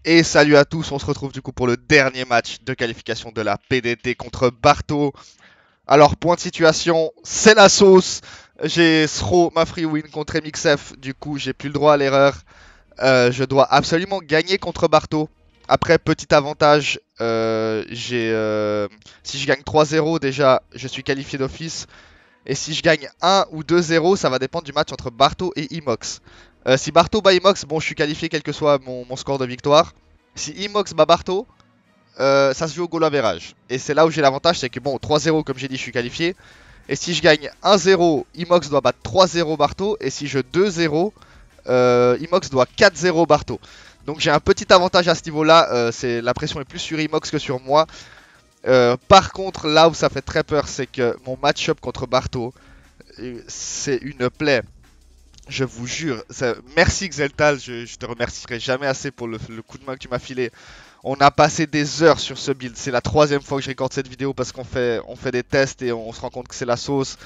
Et salut à tous, on se retrouve du coup pour le dernier match de qualification de la PDT contre Barto. Alors, point de situation, c'est la sauce. J'ai throw ma free win contre MXF, du coup j'ai plus le droit à l'erreur. Je dois absolument gagner contre Barto. Après, petit avantage, si je gagne 3-0 déjà, je suis qualifié d'office. Et si je gagne 1 ou 2-0, ça va dépendre du match entre Barto et Imox. Si Barto bat Imox, bon, je suis qualifié quel que soit mon score de victoire. Si Imox bat Barto, ça se joue au goal average. Et c'est là où j'ai l'avantage, c'est que bon, 3-0, comme j'ai dit, je suis qualifié. Et si je gagne 1-0, Imox doit battre 3-0 Barto. Et si je 2-0, Imox doit 4-0 Barto. Donc j'ai un petit avantage à ce niveau-là. La pression est plus sur Imox que sur moi. Par contre, là où ça fait très peur, c'est que mon match-up contre Barto, c'est une plaie. Je vous jure. Merci Xeltal, je te remercierai jamais assez pour le coup de main que tu m'as filé. On a passé des heures sur ce build. C'est la troisième fois que je recorde cette vidéo parce qu'on fait des tests et on se rend compte que c'est la sauce.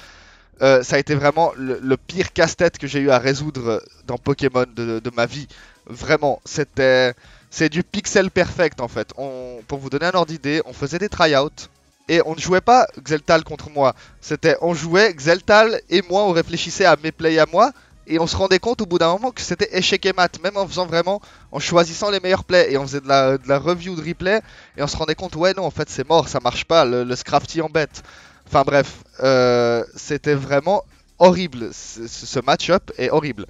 Ça a été vraiment le pire casse-tête que j'ai eu à résoudre dans Pokémon de ma vie. Vraiment, c'est du pixel perfect en fait. Pour vous donner un ordre d'idée, on faisait des tryouts et on ne jouait pas Xeltal contre moi. On jouait Xeltal et moi, on réfléchissait à mes plays à moi. Et on se rendait compte au bout d'un moment que c'était échec et mat, même en faisant vraiment, en choisissant les meilleurs plays et on faisait de la review de replay et on se rendait compte, ouais, non, en fait, c'est mort, ça marche pas, le Scrafty embête. Enfin bref, c'était vraiment horrible. Ce match-up est horrible.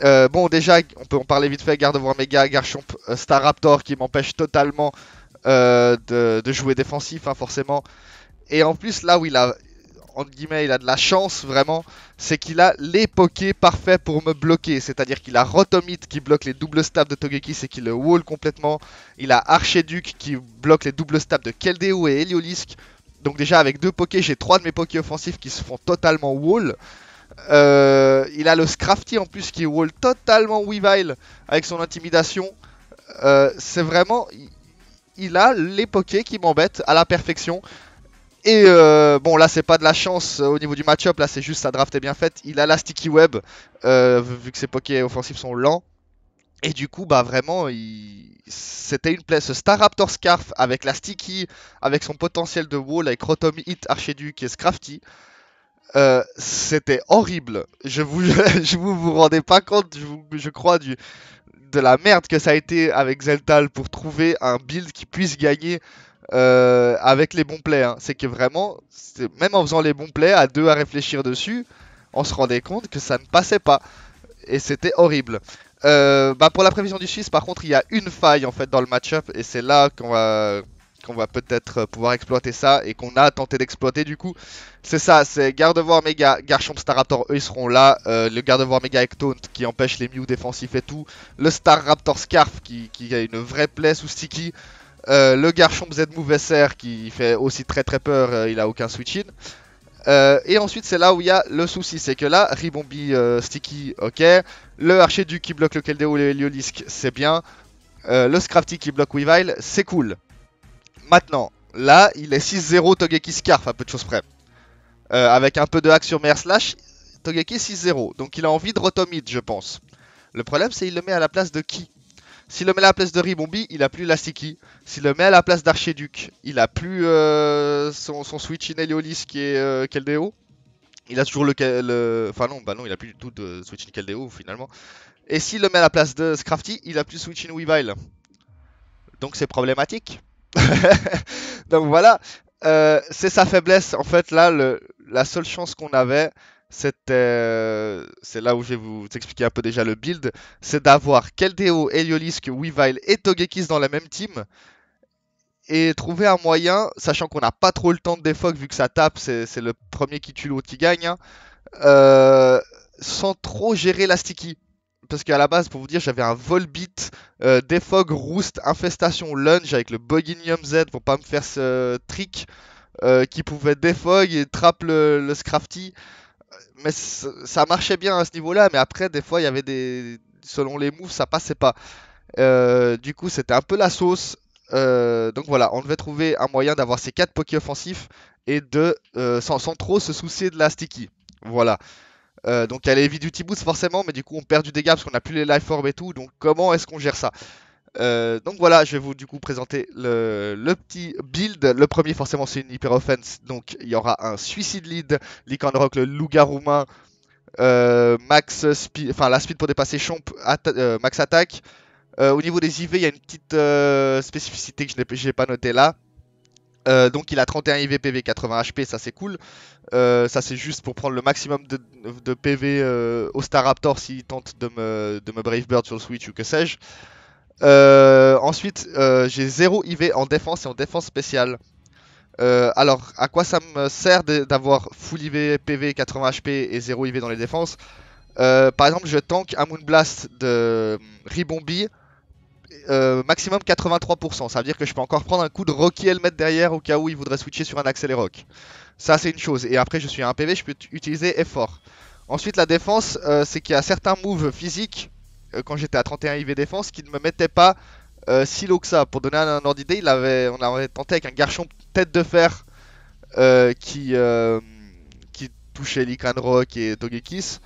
Bon, déjà, on peut en parler vite fait. Gardevoir Mega, Garchomp, Staraptor qui m'empêche totalement de jouer défensif, hein, forcément. Et en plus, là où il a, entre guillemets, il a de la chance vraiment, c'est qu'il a les pokés parfaits pour me bloquer. C'est-à-dire qu'il a Rotomite qui bloque les doubles stabs de Togekiss et qui le wall complètement. Il a Archduke qui bloque les doubles stabs de Keldeo et Heliolisk. Donc déjà avec deux pokés, j'ai trois de mes pokés offensifs qui se font totalement wall. Il a le Scrafty en plus qui wall totalement Weavile avec son intimidation. C'est vraiment... Il a les pokés qui m'embêtent à la perfection. Et bon, là, c'est pas de la chance au niveau du match-up, là, c'est juste sa draft est bien faite. Il a la sticky web, vu que ses pokés offensifs sont lents. Et du coup, bah vraiment, c'était une plaie. Ce Staraptor Scarf avec la sticky, avec son potentiel de wall, avec Rotom Hit, Archduke et Scrafty, c'était horrible. Vous rendez pas compte, je crois, de la merde que ça a été avec Zeltal pour trouver un build qui puisse gagner avec les bons plays, hein. C'est que vraiment, même en faisant les bons plays, à deux à réfléchir dessus, on se rendait compte que ça ne passait pas. Et c'était horrible. Bah pour la prévision du Suisse, par contre, il y a une faille en fait dans le match-up. Et c'est là qu'on va peut-être pouvoir exploiter ça. Et qu'on a tenté d'exploiter du coup. C'est ça, c'est Gardevoir Mega, Garchomp, Staraptor, eux ils seront là. Le Gardevoir Mega avec Taunt qui empêche les Mew défensifs et tout. Le Staraptor Scarf qui a une vraie plaie sous Sticky. Le Garchomp Z-Move SR qui fait aussi très très peur, il a aucun switch-in. Et ensuite c'est là où il y a le souci, c'est que là, Ribombi Sticky, ok. Le Archiduke qui bloque le Keldeo et le Heliolisk, c'est bien. Le Scrafty qui bloque Weavile, c'est cool. Maintenant, là, il est 6-0 Togeki Scarf, à peu de choses près. Avec un peu de hack sur Meyer Slash, Togeki 6-0. Donc il a envie de Rotomid, je pense. Le problème, c'est qu'il le met à la place de qui? S'il le met à la place de Ribombi, il a plus la Sticky. S'il le met à la place d'Archiduke, il a plus son switch in Heliolisk qui est Keldeo. Il a toujours Enfin non, bah non, il a plus du tout de switch in Keldeo finalement. Et s'il le met à la place de Scrafty, il a plus switch in Weavile. Donc c'est problématique. Donc voilà, c'est sa faiblesse. En fait, là, la seule chance qu'on avait, c'est là où je vais vous expliquer un peu déjà le build, c'est d'avoir Keldeo, Heliolisk, Weavile et Togekiss dans la même team et trouver un moyen, sachant qu'on n'a pas trop le temps de défog vu que ça tape, c'est le premier qui tue l'autre qui gagne, hein, euh, sans trop gérer la sticky. Parce qu'à la base, pour vous dire, j'avais un Volbeat, Defog, Roost, Infestation, Lunge avec le Boginium Z pour pas me faire ce trick qui pouvait Defog et trap le Scrafty. Mais ça marchait bien à ce niveau-là, mais après, des fois, il y avait des. Selon les moves, ça passait pas. Du coup, c'était un peu la sauce. Donc voilà, on devait trouver un moyen d'avoir ces 4 Poké offensifs et sans trop se soucier de la sticky. Voilà. Donc il y a les Heavy Duty Boost forcément, mais du coup on perd du dégât parce qu'on n'a plus les Life Orb et tout. Donc comment est-ce qu'on gère ça? Donc voilà, je vais vous du coup présenter le petit build. Le premier forcément c'est une hyper offense, donc il y aura un suicide lead, Lycan Rock, le loup-garou main, max speed, enfin la speed pour dépasser Chomp, max attaque. Au niveau des IV, il y a une petite spécificité que je n'ai pas notée là. Donc il a 31 IV PV 80 HP, ça c'est cool. Ça c'est juste pour prendre le maximum de PV au Staraptor s'il tente de me Brave Bird sur le Switch ou que sais-je. Ensuite, j'ai 0 IV en défense et en défense spéciale. Alors, à quoi ça me sert d'avoir full IV, PV, 80 HP et 0 IV dans les défenses? Par exemple, je tank un Moonblast de Ribombi, maximum 83%. Ça veut dire que je peux encore prendre un coup de Rocky Helmet derrière au cas où il voudrait switcher sur un Accélérock. Ça, c'est une chose. Et après, je suis à 1 PV, je peux utiliser effort. Ensuite, la défense, c'est qu'il y a certains moves physiques, quand j'étais à 31 IV défense, qui ne me mettaient pas si low que ça. Pour donner un ordre d'idée, on avait tenté avec un Garchomp tête de fer qui touchait Lycan Rock et Togekiss.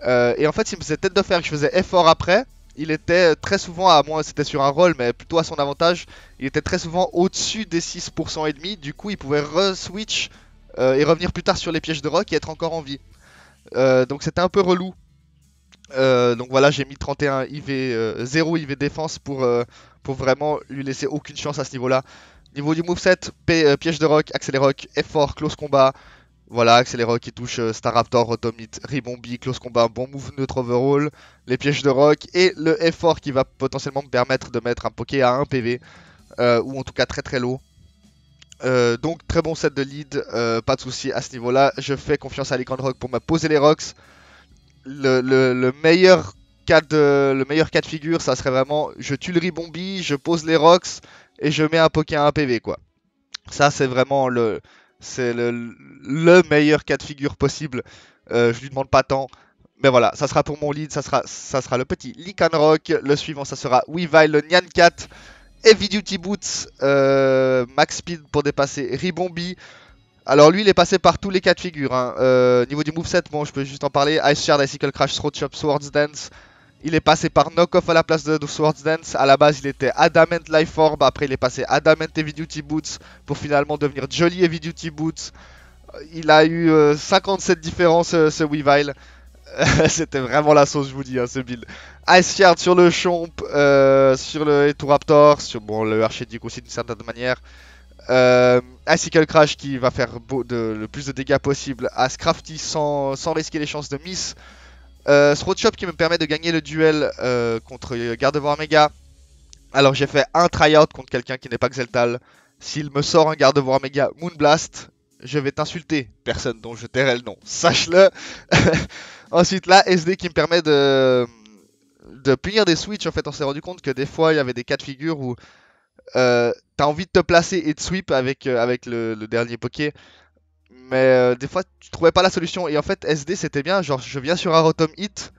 Et en fait, s'il me faisait tête de fer et que je faisais effort après, il était très souvent, à moins c'était sur un roll, mais plutôt à son avantage, il était très souvent au-dessus des 6% et demi. Du coup, il pouvait re-switch et revenir plus tard sur les pièges de rock et être encore en vie. Donc c'était un peu relou. Donc voilà, j'ai mis 31 IV, 0 IV défense pour vraiment lui laisser aucune chance à ce niveau-là. Niveau du moveset, piège de rock, accélérock, effort, close combat. Voilà, accélérock qui touche Staraptor, Rotomite, Ribombi, close combat, bon move neutre overall, les pièges de rock et le effort qui va potentiellement me permettre de mettre un Poké à 1 PV, ou en tout cas très très low. Donc très bon set de lead, pas de souci à ce niveau-là. Je fais confiance à Lycan Rock pour me poser les rocks. Le meilleur le meilleur cas de figure, ça serait vraiment je tue le Ribombi, je pose les rocks et je mets un Poké à 1 PV quoi. Ça c'est vraiment le meilleur cas de figure possible. Je lui demande pas tant. Mais voilà, ça sera pour mon lead, ça sera le petit Lycan Rock. Le suivant, ça sera Weavile, le Nyan Cat, Heavy Duty Boots, Max Speed pour dépasser Ribombi. Alors lui, il est passé par tous les cas de figure. Hein. Niveau du moveset, bon, je peux juste en parler. Ice Shard, Icicle Crash, Throat Chop, Swords Dance. Il est passé par Knock-Off à la place de Swords Dance. À la base, il était Adamant Life Orb. Après, il est passé Adamant Heavy Duty Boots pour finalement devenir Jolly Heavy Duty Boots. Il a eu 57 différences ce Weavile. C'était vraiment la sauce, je vous dis, hein, ce build. Ice Shard sur le Chomp, sur le Eturaptor, sur bon, le Archedic aussi d'une certaine manière. Icicle Crash qui va faire le plus de dégâts possible à Scrafty sans risquer les chances de miss. Throat Chop qui me permet de gagner le duel contre Gardevoir Mega. Alors j'ai fait un tryout contre quelqu'un qui n'est pas Xeltal. S'il me sort un Gardevoir Mega Moonblast, je vais t'insulter. Personne dont je tairai le nom, sache-le. Ensuite là, SD qui me permet de punir des switches. En fait, on s'est rendu compte que des fois il y avait des cas de figure où t'as envie de te placer et de sweep avec le dernier Poké. Mais des fois tu trouvais pas la solution. Et en fait SD c'était bien, genre je viens sur un Rotom Hit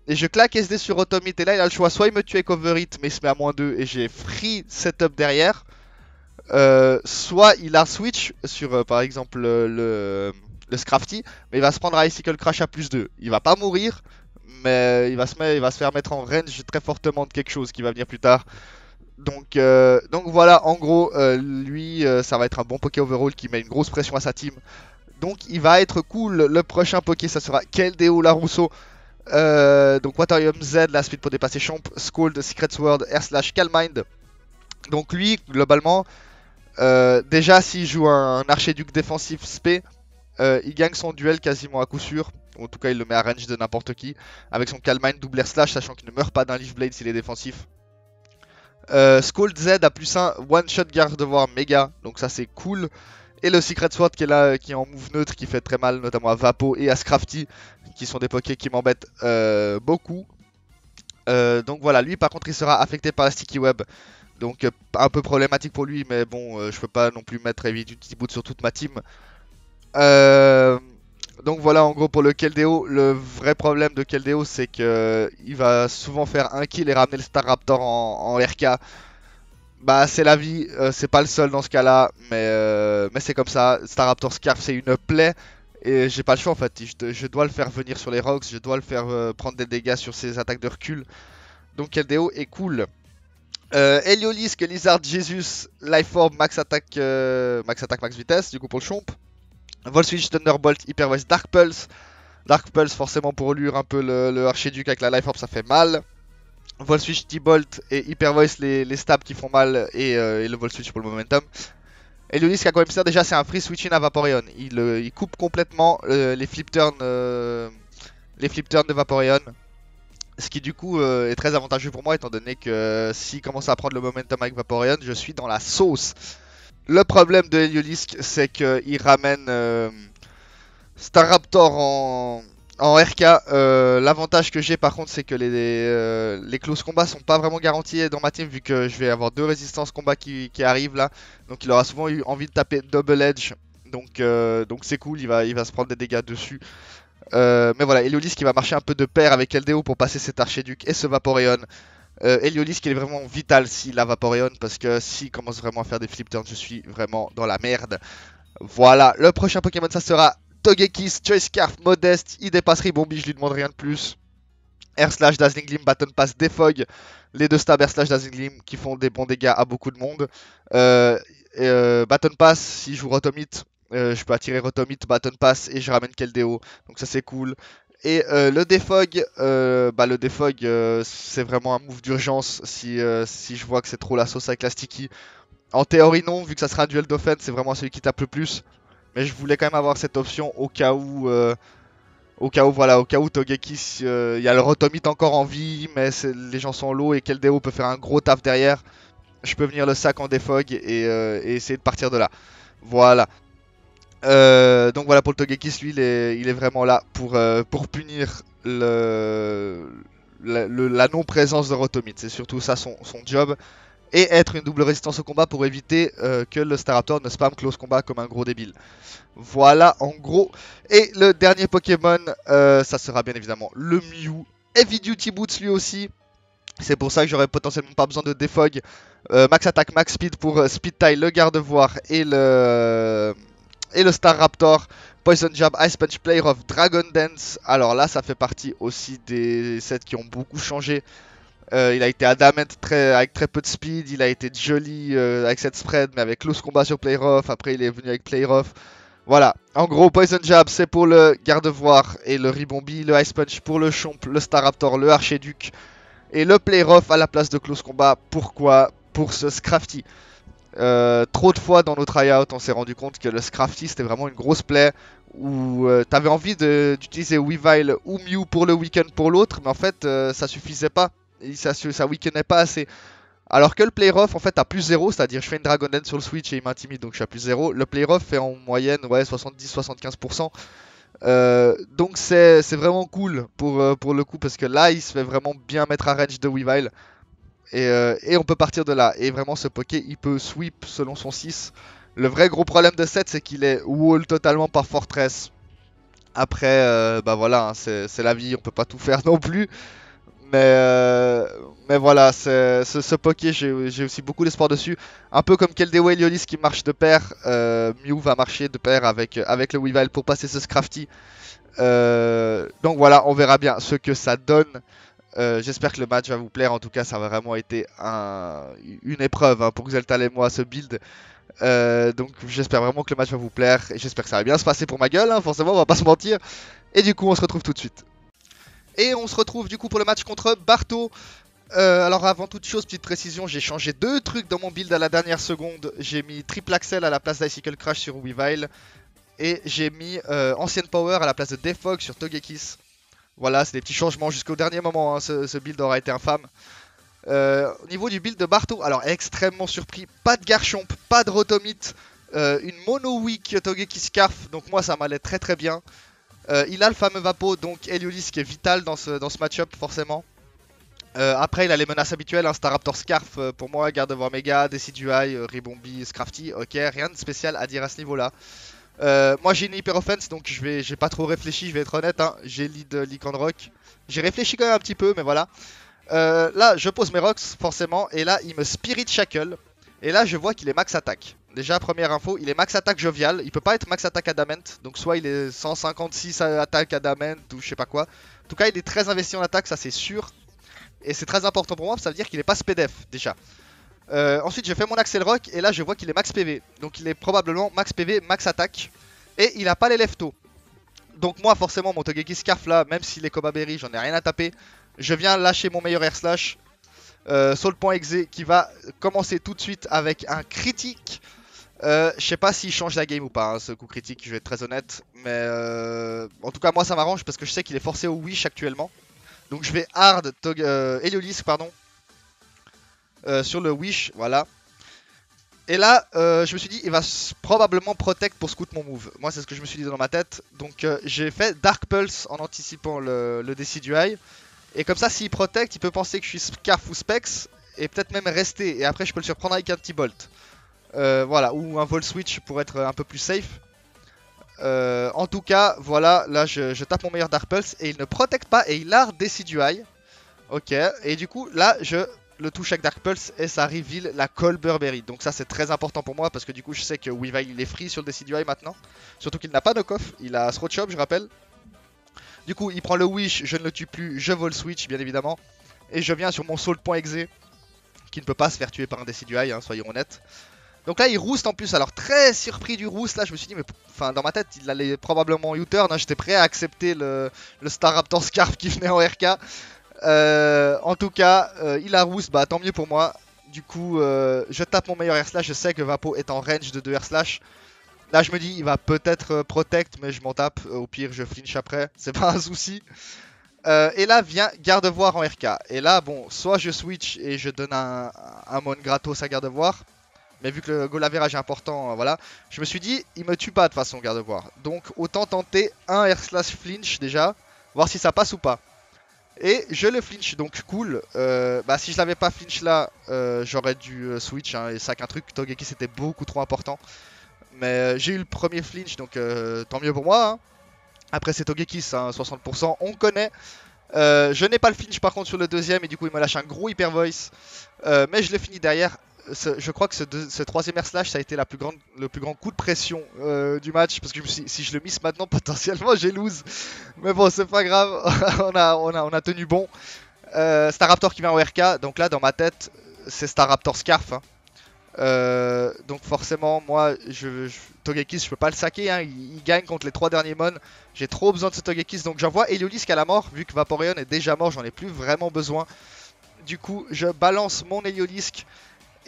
et je claque SD sur Rotom Hit. Et là il a le choix, soit il me tue avec Over Hit mais il se met à -2 et j'ai free setup derrière. Soit il a switch sur par exemple le Scrafty, mais il va se prendre à Icicle Crash à +2. Il va pas mourir, mais il va se faire mettre en range très fortement de quelque chose qui va venir plus tard. Donc voilà, en gros, lui, ça va être un bon Poké overall qui met une grosse pression à sa team. Donc il va être cool. Le prochain Poké, ça sera Keldeo Larousseau. Donc Waterium Z, la speed pour dépasser Chomp, Scald, Secret Sword, Air Slash, Calmind. Donc lui, globalement, déjà s'il joue un Archiduc défensif SP, il gagne son duel quasiment à coup sûr. En tout cas, il le met à range de n'importe qui. Avec son Calmind, double Air Slash, sachant qu'il ne meurt pas d'un Leaf Blade s'il est défensif. Scald Z a +1 one shot Gardevoir méga, donc ça c'est cool. Et le Secret Sword qui est là, qui est en move neutre, qui fait très mal, notamment à Vapo et à Scrafty, qui sont des pokés qui m'embêtent beaucoup. Donc voilà, lui par contre il sera affecté par la Sticky Web, donc un peu problématique pour lui, mais bon, je peux pas non plus mettre Heavy Duty Boot sur toute ma team. Donc voilà en gros pour le Keldeo. Le vrai problème de Keldeo c'est que il va souvent faire un kill et ramener le Staraptor en RK. Bah c'est la vie, c'est pas le seul dans ce cas là, mais c'est comme ça. Staraptor Scarf c'est une plaie et j'ai pas le choix en fait. Je dois le faire venir sur les rocks, je dois le faire prendre des dégâts sur ses attaques de recul. Donc Keldeo est cool. Heliolisk, Lizard, Jesus, Lifeorb, Max Attack, Max Vitesse, du coup pour le Chomp. Volswitch, Thunderbolt, Hyper Voice, Dark Pulse. Dark Pulse, forcément pour lure un peu le Archiduc avec la Lifeorb, ça fait mal. Volswitch, T-Bolt et Hyper Voice, les stabs qui font mal, et le Volswitch pour le momentum. Heliolisk à Coemster, déjà c'est un free switching à Vaporeon. Il coupe complètement les flip turns de Vaporeon. Ce qui du coup est très avantageux pour moi étant donné que s'il commence à prendre le momentum avec Vaporeon, je suis dans la sauce. Le problème de Heliolisk, c'est qu'il ramène Staraptor en RK. L'avantage que j'ai par contre, c'est que les close combats sont pas vraiment garantis dans ma team vu que je vais avoir 2 résistances combat qui arrivent là. Donc il aura souvent eu envie de taper Double Edge. Donc c'est cool, il va se prendre des dégâts dessus. Mais voilà, Heliolisk qui va marcher un peu de pair avec LDO pour passer cet Archiduc et ce Vaporeon. Heliolisk il est vraiment vital s'il a Vaporeon parce que s'il commence vraiment à faire des flip turns, je suis vraiment dans la merde. Voilà, le prochain Pokémon ça sera Togekiss, Choice Scarf, Modeste, il dépasse Ribombee, je lui demande rien de plus. Air Slash, Dazzling Gleam, Baton Pass, Defog, les deux stabs Air Slash, Dazzling Gleam qui font des bons dégâts à beaucoup de monde. Baton Pass, si je joue Rotomite, je peux attirer Rotomite, Baton Pass et je ramène Keldeo, donc ça c'est cool. Et le Defog, c'est vraiment un move d'urgence si je vois que c'est trop la sauce avec la Sticky. En théorie non, vu que ça sera un duel d'offense, c'est vraiment celui qui tape le plus. Mais je voulais quand même avoir cette option au cas où, voilà, au cas où Togekiss, il y a le Rotomite encore en vie, mais les gens sont low et Keldeo peut faire un gros taf derrière. Je peux venir le sac en Defog et essayer de partir de là. Voilà. Donc voilà pour le Togekiss, lui il est vraiment là pour punir la non-présence de Rotomite. C'est surtout ça son job. Et être une double résistance au combat pour éviter que le Staraptor ne spam close combat comme un gros débile. Voilà en gros. Et le dernier Pokémon, ça sera bien évidemment le Mew. Heavy Duty Boots lui aussi. C'est pour ça que j'aurais potentiellement pas besoin de Defog. Max Attack, Max Speed pour Speed Tie, le Gardevoir et le Staraptor. Poison Jab, Ice Punch, Play Rough, Dragon Dance. Alors là, ça fait partie aussi des sets qui ont beaucoup changé. Il a été Adamant avec très peu de speed, il a été joli avec cette spread, mais avec close combat sur Play Rough. Après, il est venu avec Play Rough. Voilà, en gros, Poison Jab, c'est pour le Gardevoir et le Ribombee. Le Ice Punch pour le Chomp, le Staraptor, le Archiduc. Et le Play Rough à la place de close combat. Pourquoi? Pour ce Scrafty. Trop de fois dans nos tryouts, on s'est rendu compte que le Scrafty c'était vraiment une grosse play où t'avais envie d'utiliser Weavile ou Mew pour le weekend pour l'autre, mais en fait ça suffisait pas, et ça weekendait pas assez. Alors que le Play Rough en fait a plus 0, c'est-à-dire je fais une Dragon Dance sur le Switch et il m'intimide donc je suis à plus 0. Le Play Rough fait en moyenne 70-75%. Donc c'est vraiment cool pour le coup parce que là il se fait vraiment bien mettre à range de Weavile. Et on peut partir de là. Et vraiment, ce Poké, il peut sweep selon son 6. Le vrai gros problème de 7, c'est qu'il est wall totalement par Fortress. Après, bah voilà, hein, c'est la vie, on peut pas tout faire non plus. Mais voilà, ce Poké, j'ai aussi beaucoup d'espoir dessus. Un peu comme Keldeo et Heliolisk qui marchent de pair. Mew va marcher de pair avec le Weavile pour passer ce Scrafty. Donc voilà, on verra bien ce que ça donne. J'espère que le match va vous plaire. En tout cas, ça a vraiment été une épreuve hein, pour Xeltal et moi ce build. Donc j'espère vraiment que le match va vous plaire. Et j'espère que ça va bien se passer pour ma gueule, hein, forcément, on va pas se mentir. Et du coup, on se retrouve tout de suite. Et on se retrouve du coup pour le match contre Barto. Alors avant toute chose, petite précision, j'ai changé 2 trucs dans mon build à la dernière seconde. J'ai mis Triple Axel à la place d'Icicle Crash sur Weavile. Et j'ai mis Ancienne Power à la place de Defog sur Togekiss. Voilà, c'est des petits changements jusqu'au dernier moment, hein, ce build aura été infâme. Au niveau du build de Barto, alors extrêmement surpris, pas de Garchomp, pas de Rotomite, une mono weak Togekiss Scarf, donc moi ça m'allait très très bien. Il a le fameux Vapo, donc Heliolisk qui est vital dans ce match-up forcément. Après il a les menaces habituelles, un Staraptor Scarf pour moi, Gardevoir Mega, Decidueye, Ribombee, Scrafty, ok, rien de spécial à dire à ce niveau-là. Moi j'ai une hyper offense donc j'ai pas trop réfléchi, je vais être honnête, hein. J'ai lead Lycanroc. J'ai réfléchi quand même un petit peu mais voilà. Là je pose mes rocks forcément et là il me Spirit Shackle. Et là je vois qu'il est max attaque. Déjà première info, il est max attaque jovial, il peut pas être max attaque adamant. Donc soit il est 156 attaque adamant ou je sais pas quoi. En tout cas il est très investi en attaque, ça c'est sûr. Et c'est très important pour moi, ça veut dire qu'il est pas SPDF déjà. Ensuite j'ai fait mon Axel Rock et là je vois qu'il est max PV. Donc il est probablement max PV, max attaque. Et il a pas les leftos. Donc moi forcément mon Togekiss Scarf là, même s'il est Cobra Berry, j'en ai rien à taper. Je viens lâcher mon meilleur air slash. Soul.exe qui va commencer tout de suite avec un critique. Je sais pas s'il change la game ou pas, hein, ce coup critique, je vais être très honnête. Mais en tout cas moi ça m'arrange parce que je sais qu'il est forcé au Wish actuellement. Donc je vais hard Heliolisk pardon. Sur le Wish, voilà. Et là, je me suis dit, il va probablement protect pour scout mon move. Moi, c'est ce que je me suis dit dans ma tête. Donc, j'ai fait Dark Pulse en anticipant le Decidueye. Et comme ça, s'il protect, il peut penser que je suis Scarf ou Specs. Et peut-être même rester. Et après, je peux le surprendre avec un petit Bolt. Voilà, ou un Volt Switch pour être un peu plus safe. En tout cas, voilà, là, je tape mon meilleur Dark Pulse. Et il ne protecte pas. Et il a Decidueye. Ok, et du coup, là, je le touche avec Dark Pulse et ça reveal la Colbur Berry. Donc ça c'est très important pour moi parce que du coup je sais que Weavile il est free sur le Decidueye maintenant. Surtout qu'il n'a pas de coff, il a Throat Chop je rappelle. Du coup il prend le Wish, je ne le tue plus, je vole Switch bien évidemment. Et je viens sur mon Salt.exe qui ne peut pas se faire tuer par un Decidueye, hein, soyons honnêtes. Donc là il roost en plus, alors très surpris du roost, là je me suis dit mais enfin dans ma tête il allait probablement U-turn, hein, j'étais prêt à accepter le Staraptor Scarf qui venait en RK. En tout cas, il a roost, bah tant mieux pour moi. Du coup, je tape mon meilleur air slash. Je sais que Vapo est en range de 2 air slash. Là, je me dis, il va peut-être protect, mais je m'en tape. Au pire, je flinch après. C'est pas un souci. Et là, vient garde-voir en RK. Et là, bon, soit je switch et je donne un mon gratos à garde-voir. Mais vu que le goal average est important, voilà. Je me suis dit, il me tue pas de façon garde-voir. Donc, autant tenter un air slash flinch déjà. Voir si ça passe ou pas. Et je le flinch, donc cool. Bah, si je l'avais pas flinch là, j'aurais dû switch. Hein, et ça qu'un truc, Togekiss c'était beaucoup trop important. Mais j'ai eu le premier flinch, donc tant mieux pour moi. Hein. Après c'est Togekiss, hein, 60%, on connaît. Je n'ai pas le flinch par contre sur le deuxième, et du coup il me lâche un gros hyper voice. Mais je l'ai fini derrière. Je crois que ce troisième air slash ça a été le plus grand coup de pression du match. Parce que si je le miss maintenant, potentiellement j'ai lose. Mais bon, c'est pas grave, on a tenu bon. Staraptor qui vient au RK, donc là dans ma tête, c'est Staraptor Scarf. Hein. Donc forcément, moi, Togekiss, je peux pas le saquer. Hein. Il gagne contre les 3 derniers mons. J'ai trop besoin de ce Togekiss, donc j'envoie Heliolisk à la mort. Vu que Vaporeon est déjà mort, j'en ai plus vraiment besoin. Du coup, je balance mon Heliolisk.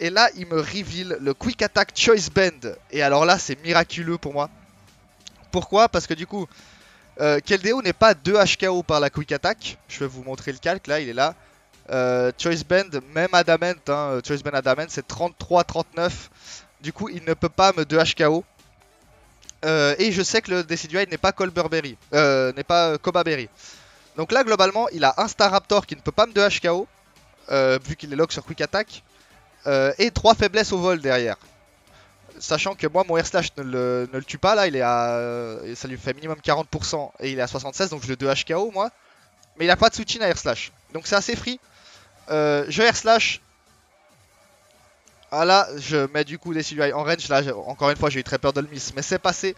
Et là, il me reveal le Quick Attack Choice Bend. Et alors là, c'est miraculeux pour moi. Pourquoi? Parce que du coup, Keldeo n'est pas 2 HKO par la Quick Attack. Je vais vous montrer le calque, là, il est là. Choice Bend, même Adamant, hein, Choice Bend Adamant, c'est 33-39. Du coup, il ne peut pas me 2 HKO. Et je sais que le Decidueye n'est pas Colburberry, n'est pas Cobra Berry. Donc là, globalement, il a un Staraptor qui ne peut pas me 2 HKO, vu qu'il est lock sur Quick Attack. Et 3 faiblesses au vol derrière. Sachant que moi mon air slash ne le tue pas là, il est à, ça lui fait minimum 40% et il est à 76, donc je le 2 HKO moi. Mais il a pas de switch-in à air slash, donc c'est assez free. Je air slash. Ah là, je mets du coup des Decidueye en range, là encore une fois j'ai eu très peur de le miss, mais c'est passé.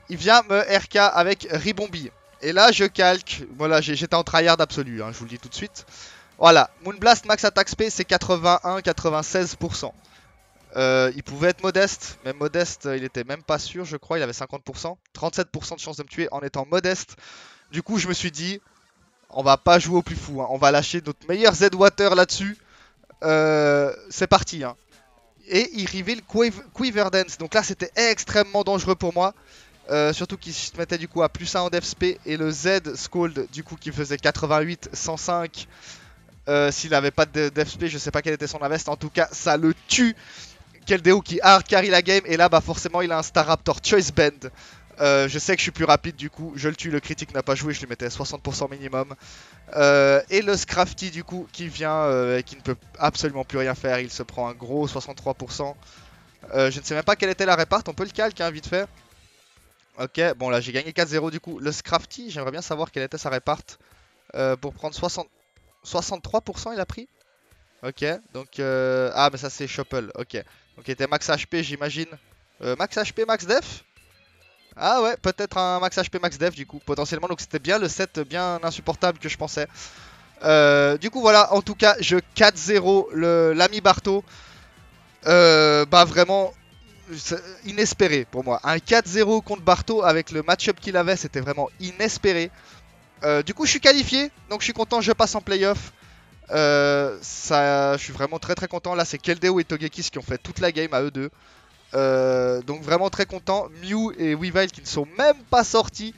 Il vient me RK avec Ribombi. Et là je calque, voilà j'étais en tryhard absolu, hein, je vous le dis tout de suite. Voilà, Moonblast max attack SP c'est 81-96%. Il pouvait être modeste, mais modeste il était même pas sûr je crois, il avait 50%. 37% de chance de me tuer en étant modeste. Du coup je me suis dit, on va pas jouer au plus fou, hein. On va lâcher notre meilleur Z-Water là-dessus. C'est parti. Hein. Et il reveal Quiver Dance, donc là c'était extrêmement dangereux pour moi. Surtout qu'il se mettait du coup à plus 1 en DefSP et le Z Scold du coup qui faisait 88, 105. S'il avait pas de DefSP, je sais pas quel était son invest, en tout cas ça le tue. Keldeo qui hard carry la game et là bah forcément il a un Staraptor Choice Bend. Je sais que je suis plus rapide du coup, je le tue, le critique n'a pas joué, je lui mettais 60% minimum. Et le Scrafty du coup qui vient et qui ne peut absolument plus rien faire, il se prend un gros 63%. Je ne sais même pas quelle était la répart, on peut le calque hein, vite fait. Ok, bon là j'ai gagné 4-0 du coup. Le Scrafty, j'aimerais bien savoir quelle était sa répart. Pour prendre 63% il a pris. Ok, donc ah mais ça c'est Shuffle, ok. Donc il était max HP j'imagine. Max HP, max def. Ah ouais, peut-être un max HP, max def du coup, potentiellement. Donc c'était bien le set bien insupportable que je pensais. Du coup voilà, en tout cas je 4-0 l'ami Barto. Bah vraiment inespéré pour moi. Un 4-0 contre Barto avec le match-up qu'il avait, c'était vraiment inespéré. Du coup je suis qualifié, donc je suis content, je passe en playoff. Je suis vraiment très très content. Là c'est Keldeo et Togekis qui ont fait toute la game à eux deux. Donc vraiment très content. Mew et Weavile qui ne sont même pas sortis.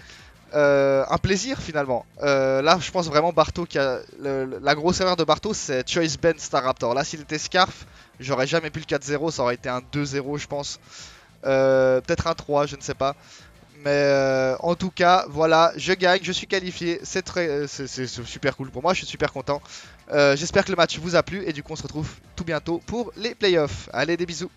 Un plaisir finalement. Là, je pense vraiment Barto qui a. La grosse erreur de Barto, c'est Choice Ben Staraptor. Là, s'il était Scarf, j'aurais jamais pu le 4-0. Ça aurait été un 2-0, je pense. Peut-être un 3, je ne sais pas. Mais en tout cas, voilà, je gagne, je suis qualifié. C'est super cool pour moi, je suis super content. J'espère que le match vous a plu. Et du coup, on se retrouve tout bientôt pour les playoffs. Allez, des bisous.